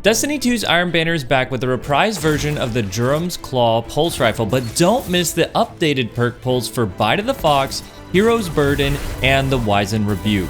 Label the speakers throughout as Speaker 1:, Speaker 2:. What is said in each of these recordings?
Speaker 1: Destiny 2's Iron Banner is back with a reprised version of the Jorum's Claw pulse rifle, but don't miss the updated perk pulls for Bite of the Fox, Hero's Burden, and the Wizened Rebuke.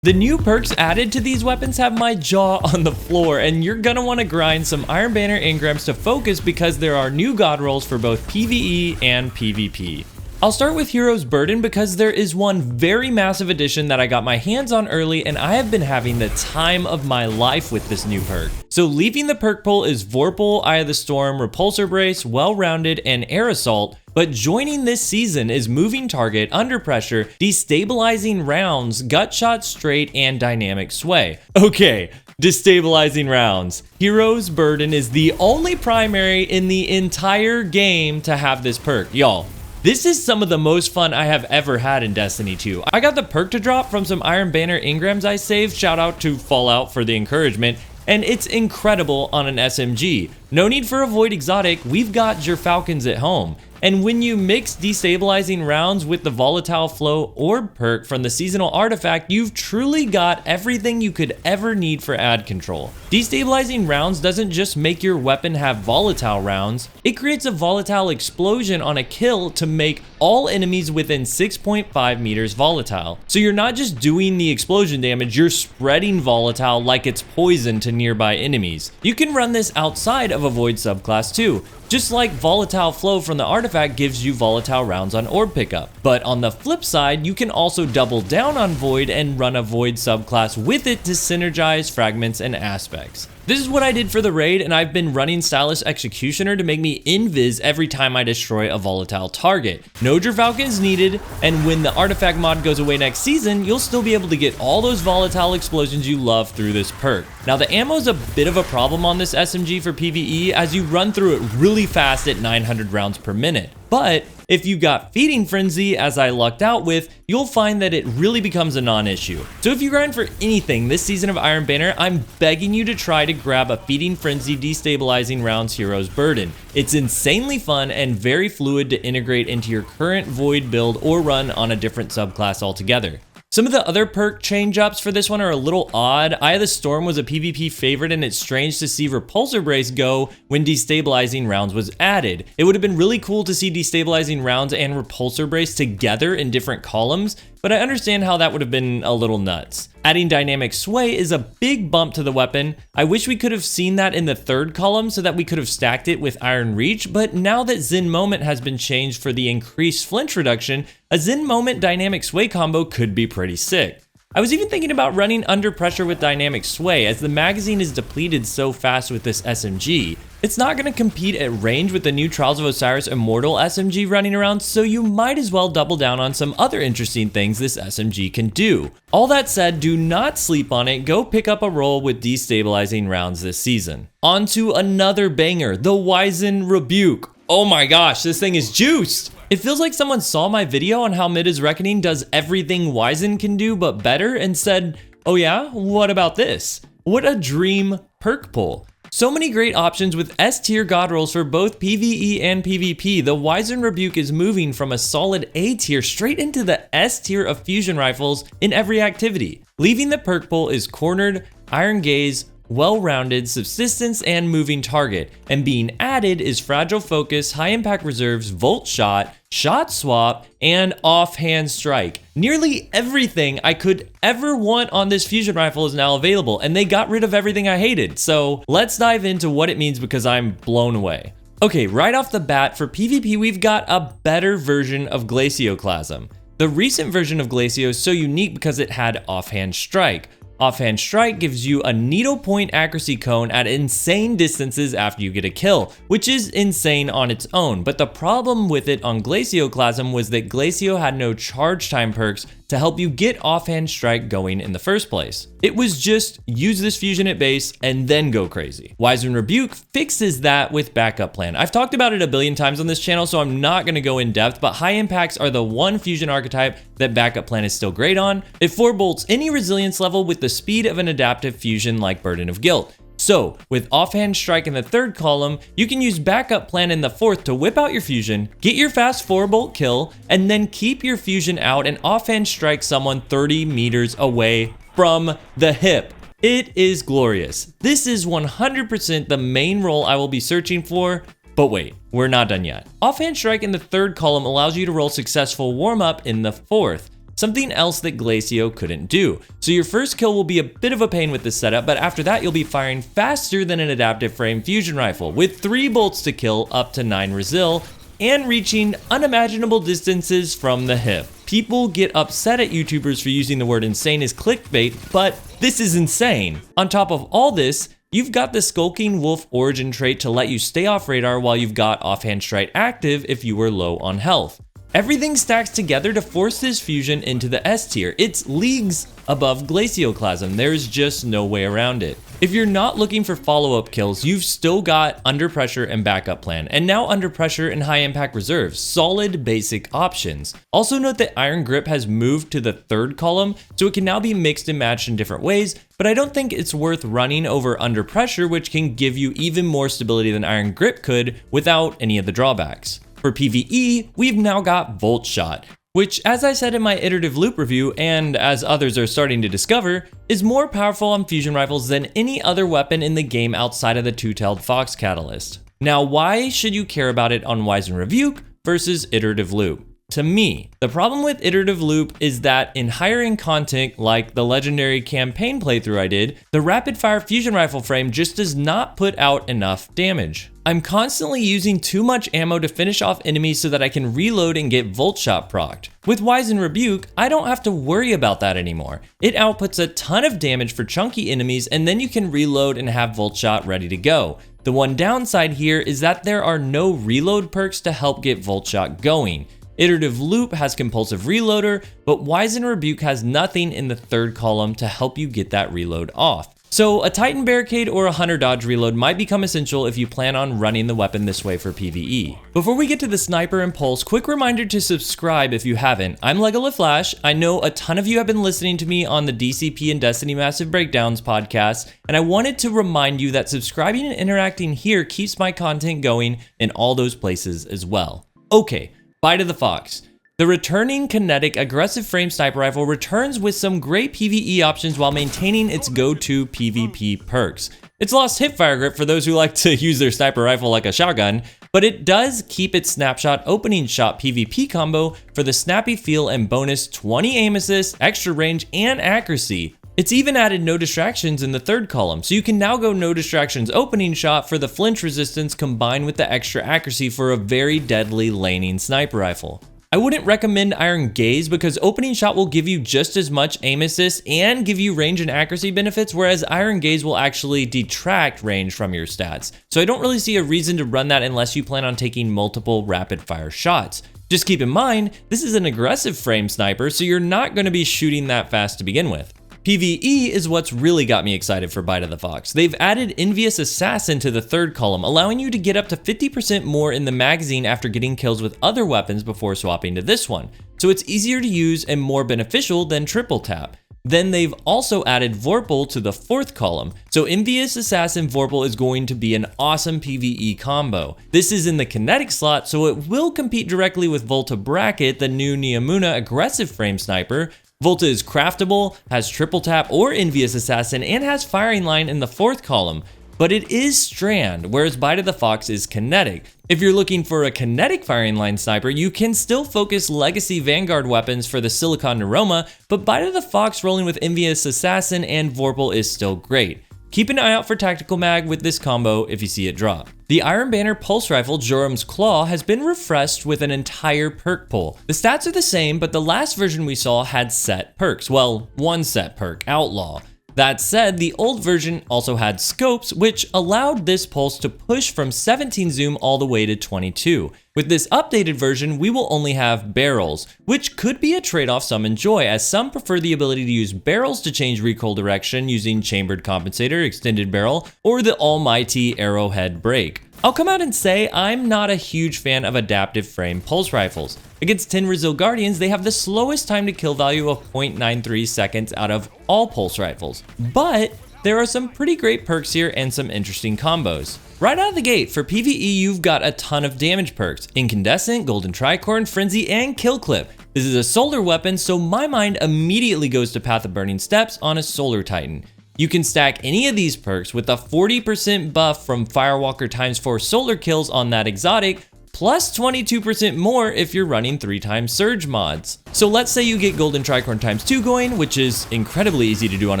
Speaker 1: The new perks added to these weapons have my jaw on the floor, and you're gonna want to grind some Iron Banner engrams to focus because there are new god rolls for both PvE and PvP. I'll start with Hero's Burden because there is one very massive addition that I got my hands on early, and I have been having the time of my life with this new perk. So leaving the perk pool is Vorpal, Eye of the Storm, Repulsor Brace, Well-Rounded, and Air Assault, but joining this season is Moving Target, Under Pressure, Destabilizing Rounds, Gut Shot Straight, and Dynamic Sway. Okay, Destabilizing Rounds. Hero's Burden is the only primary in the entire game to have this perk. Y'all, this is some of the most fun I have ever had in Destiny 2. I got the perk to drop from some Iron Banner engrams I saved, shout out to Fallout for the encouragement, and it's incredible on an SMG. No need for a Void Exotic, we've got Falcons at home. And when you mix Destabilizing Rounds with the Volatile Flow Orb perk from the seasonal artifact, you've truly got everything you could ever need for ad control. Destabilizing Rounds doesn't just make your weapon have volatile rounds, it creates a volatile explosion on a kill to make all enemies within 6.5 meters volatile. So you're not just doing the explosion damage, you're spreading volatile like it's poison to nearby enemies. You can run this outside of a Void subclass too. Just like Volatile Flow from the artifact gives you volatile rounds on orb pickup. But on the flip side, you can also double down on Void and run a Void subclass with it to synergize fragments and aspects. This is what I did for the raid, and I've been running Stylish Executioner to make me invis every time I destroy a volatile target. No Falcons needed, and when the artifact mod goes away next season, you'll still be able to get all those volatile explosions you love through this perk. Now the ammo's a bit of a problem on this SMG for PvE as you run through it really fast at 900 rounds per minute. But if you got Feeding Frenzy, as I lucked out with, you'll find that it really becomes a non-issue. So if you grind for anything this season of Iron Banner, I'm begging you to try to grab a Feeding Frenzy Destabilizing Rounds Hero's Burden. It's insanely fun and very fluid to integrate into your current Void build or run on a different subclass altogether. Some of the other perk change-ups for this one are a little odd. Eye of the Storm was a PvP favorite, and it's strange to see Repulsor Brace go when Destabilizing Rounds was added. It would have been really cool to see Destabilizing Rounds and Repulsor Brace together in different columns, but I understand how that would have been a little nuts. Adding Dynamic Sway is a big bump to the weapon. I wish we could have seen that in the third column so that we could have stacked it with Iron Reach, but now that Zen Moment has been changed for the increased flinch reduction, a Zen Moment Dynamic Sway combo could be pretty sick. I was even thinking about running Under Pressure with Dynamic Sway as the magazine is depleted so fast with this SMG. It's not going to compete at range with the new Trials of Osiris Immortal SMG running around, so you might as well double down on some other interesting things this SMG can do. All that said, do not sleep on it, go pick up a roll with Destabilizing Rounds this season. On to another banger, the Wizened Rebuke. Oh my gosh, this thing is juiced! It feels like someone saw my video on how Mid is Reckoning does everything Wizened can do but better and said, oh yeah, what about this? What a dream perk pull. So many great options with S tier god rolls for both PvE and PvP. The Wizened Rebuke is moving from a solid A tier straight into the S tier of fusion rifles in every activity. Leaving the perk pull is Cornered, Iron Gaze, Well-Rounded, Subsistence, and Moving Target, and being added is Fragile Focus, High Impact Reserves, Volt Shot, Shot Swap, and Offhand Strike. Nearly everything I could ever want on this fusion rifle is now available, and they got rid of everything I hated, so let's dive into what it means because I'm blown away. Okay, right off the bat, for PvP we've got a better version of Glacioclasm. The recent version of Glacio is so unique because it had Offhand Strike. Offhand Strike gives you a needle point accuracy cone at insane distances after you get a kill, which is insane on its own, but the problem with it on Glacioclasm was that Glacio had no charge time perks to help you get Offhand Strike going in the first place. It was just use this fusion at base and then go crazy. Wizened Rebuke fixes that with Backup Plan. I've talked about it a billion times on this channel, so I'm not going to go in depth, but high impacts are the one fusion archetype that Backup Plan is still great on. It 4-bolts any resilience level with the speed of an adaptive fusion like Burden of Guilt. So, with Offhand Strike in the third column, you can use Backup Plan in the fourth to whip out your fusion, get your fast 4-bolt kill, and then keep your fusion out and Offhand Strike someone 30 meters away from the hip. It is glorious. This is 100% the main role I will be searching for, but wait, we're not done yet. Offhand Strike in the 3rd column allows you to roll successful warm-up in the 4th, something else that Glacio couldn't do. So your first kill will be a bit of a pain with this setup, but after that you'll be firing faster than an adaptive frame fusion rifle, with 3 bolts to kill up to 9 resil, and reaching unimaginable distances from the hip. People get upset at YouTubers for using the word insane as clickbait, but this is insane. On top of all this, you've got the Skulking Wolf origin trait to let you stay off radar while you've got Offhand Strike active if you were low on health. Everything stacks together to force this fusion into the S tier. It's leagues above Glacioclasm. There's just no way around it. If you're not looking for follow-up kills, you've still got Under Pressure and Backup Plan, and now Under Pressure and High Impact Reserves, solid basic options. Also note that Iron Grip has moved to the 3rd column, so it can now be mixed and matched in different ways, but I don't think it's worth running over Under Pressure, which can give you even more stability than Iron Grip could without any of the drawbacks. For PvE, we've now got Volt Shot, which, as I said in my iterative loop review, and as others are starting to discover, is more powerful on fusion rifles than any other weapon in the game outside of the Two-Tailed Fox Catalyst. Now, why should you care about it on Wizened Rebuke versus iterative loop? To me, the problem with iterative loop is that in higher-end content like the legendary campaign playthrough I did, the rapid-fire fusion rifle frame just does not put out enough damage. I'm constantly using too much ammo to finish off enemies so that I can reload and get Volt Shot procced. With Wizened Rebuke, I don't have to worry about that anymore. It outputs a ton of damage for chunky enemies, and then you can reload and have Volt Shot ready to go. The one downside here is that there are no reload perks to help get Volt Shot going. Iterative Loop has Compulsive Reloader, but Wizened Rebuke has nothing in the 3rd column to help you get that reload off. So a Titan Barricade or a Hunter Dodge reload might become essential if you plan on running the weapon this way for PvE. Before we get to the Sniper and Pulse, quick reminder to subscribe if you haven't. I'm LegoLaFlash. I know a ton of you have been listening to me on the DCP and Destiny Massive Breakdowns podcast, and I wanted to remind you that subscribing and interacting here keeps my content going in all those places as well. Okay. Bite of the Fox. The returning kinetic aggressive frame sniper rifle returns with some great PvE options while maintaining its go-to PvP perks. It's lost hipfire grip for those who like to use their sniper rifle like a shotgun, but it does keep its snapshot opening shot PvP combo for the snappy feel and bonus 20 aim assist, extra range, and accuracy. It's even added no distractions in the 3rd column, so you can now go no distractions opening shot for the flinch resistance combined with the extra accuracy for a very deadly laning sniper rifle. I wouldn't recommend Iron Gaze because opening shot will give you just as much aim assist and give you range and accuracy benefits, whereas Iron Gaze will actually detract range from your stats. So I don't really see a reason to run that unless you plan on taking multiple rapid fire shots. Just keep in mind, this is an aggressive frame sniper, so you're not going to be shooting that fast to begin with. PvE is what's really got me excited for Bite of the Fox. They've added Envious Assassin to the 3rd column, allowing you to get up to 50% more in the magazine after getting kills with other weapons before swapping to this one. So it's easier to use and more beneficial than triple tap. Then they've also added Vorpal to the 4th column. So Envious Assassin Vorpal is going to be an awesome PvE combo. This is in the kinetic slot, so it will compete directly with Volta Bracket, the new Neomuna aggressive frame sniper. Volta is craftable, has triple tap or Envious Assassin, and has firing line in the 4th column, but it is strand, whereas Bite of the Fox is kinetic. If you're looking for a kinetic firing line sniper, you can still focus legacy Vanguard weapons for the Silicon Neuroma, but Bite of the Fox rolling with Envious Assassin and Vorpal is still great. Keep an eye out for Tactical Mag with this combo if you see it drop. The Iron Banner Pulse Rifle Jorum's Claw has been refreshed with an entire perk pull. The stats are the same, but the last version we saw had set perks. Well, one set perk, Outlaw. That said, the old version also had scopes, which allowed this pulse to push from 17 zoom all the way to 22. With this updated version, we will only have barrels, which could be a trade-off some enjoy, as some prefer the ability to use barrels to change recoil direction using chambered compensator, extended barrel, or the almighty arrowhead break. I'll come out and say I'm not a huge fan of adaptive frame pulse rifles. Against 10 Resil Guardians, they have the slowest time to kill value of 0.93 seconds out of all pulse rifles. But there are some pretty great perks here and some interesting combos. Right out of the gate, for PvE you've got a ton of damage perks: Incandescent, Golden Tricorn, Frenzy, and Kill Clip. This is a solar weapon, so my mind immediately goes to Path of Burning Steps on a Solar Titan. You can stack any of these perks with a 40% buff from Firewalker ×4 solar kills on that exotic, plus 22% more if you're running 3x Surge mods. So let's say you get Golden Tricorn ×2 going, which is incredibly easy to do on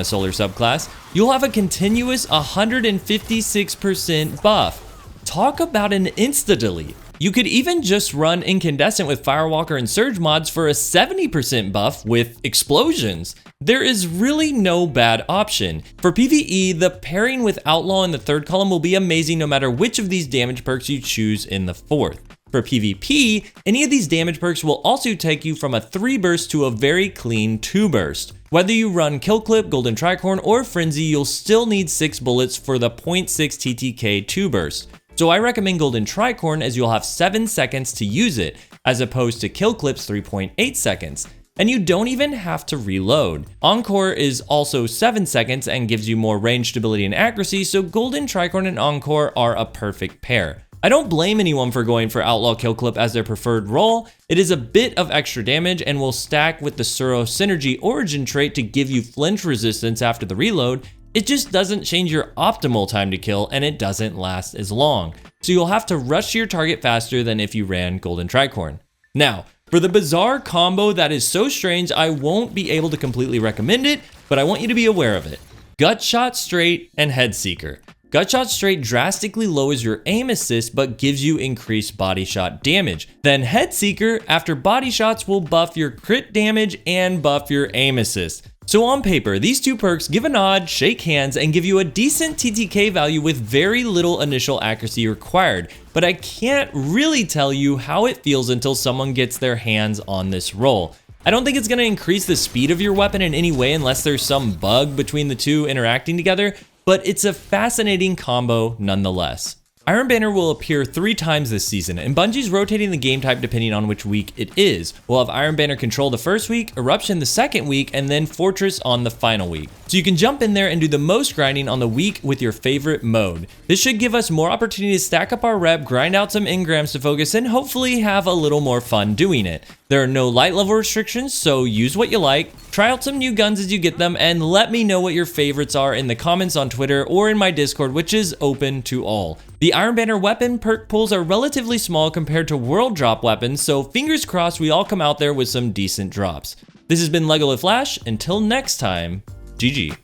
Speaker 1: a solar subclass. You'll have a continuous 156% buff. Talk about an insta-delete. You could even just run Incandescent with Firewalker and Surge mods for a 70% buff with explosions. There is really no bad option. For PvE, the pairing with Outlaw in the third column will be amazing no matter which of these damage perks you choose in the fourth. For PvP, any of these damage perks will also take you from a 3 burst to a very clean 2 burst. Whether you run Kill Clip, Golden Tricorn, or Frenzy, you'll still need 6 bullets for the 0.6 TTK 2 burst. So I recommend Golden Tricorn as you'll have 7 seconds to use it, as opposed to Kill Clip's 3.8 seconds. And you don't even have to reload. Encore is also 7 seconds and gives you more range, stability, and accuracy, so Golden Tricorn and Encore are a perfect pair. I don't blame anyone for going for Outlaw Kill Clip as their preferred role. It is a bit of extra damage and will stack with the Suro Synergy Origin trait to give you flinch resistance after the reload. It just doesn't change your optimal time to kill, and it doesn't last as long. So you'll have to rush your target faster than if you ran Golden Tricorn. Now, for the bizarre combo that is so strange, I won't be able to completely recommend it, but I want you to be aware of it. Gutshot Straight and Head Seeker. Gutshot Straight drastically lowers your aim assist but gives you increased body shot damage. Then Head Seeker, after body shots, will buff your crit damage and buff your aim assist. So on paper, these two perks give a nod, shake hands, and give you a decent TTK value with very little initial accuracy required, but I can't really tell you how it feels until someone gets their hands on this roll. I don't think it's going to increase the speed of your weapon in any way unless there's some bug between the two interacting together, but it's a fascinating combo nonetheless. Iron Banner will appear 3 times this season, and Bungie's rotating the game type depending on which week it is. We'll have Iron Banner Control the first week, Eruption the second week, and then Fortress on the final week. So you can jump in there and do the most grinding on the week with your favorite mode. This should give us more opportunity to stack up our rep, grind out some engrams to focus, and hopefully have a little more fun doing it. There are no light level restrictions, so use what you like, try out some new guns as you get them, and let me know what your favorites are in the comments on Twitter or in my Discord, which is open to all. The Iron Banner weapon perk pools are relatively small compared to world drop weapons, so fingers crossed we all come out there with some decent drops. This has been Legolith Flash. Until next time, GG.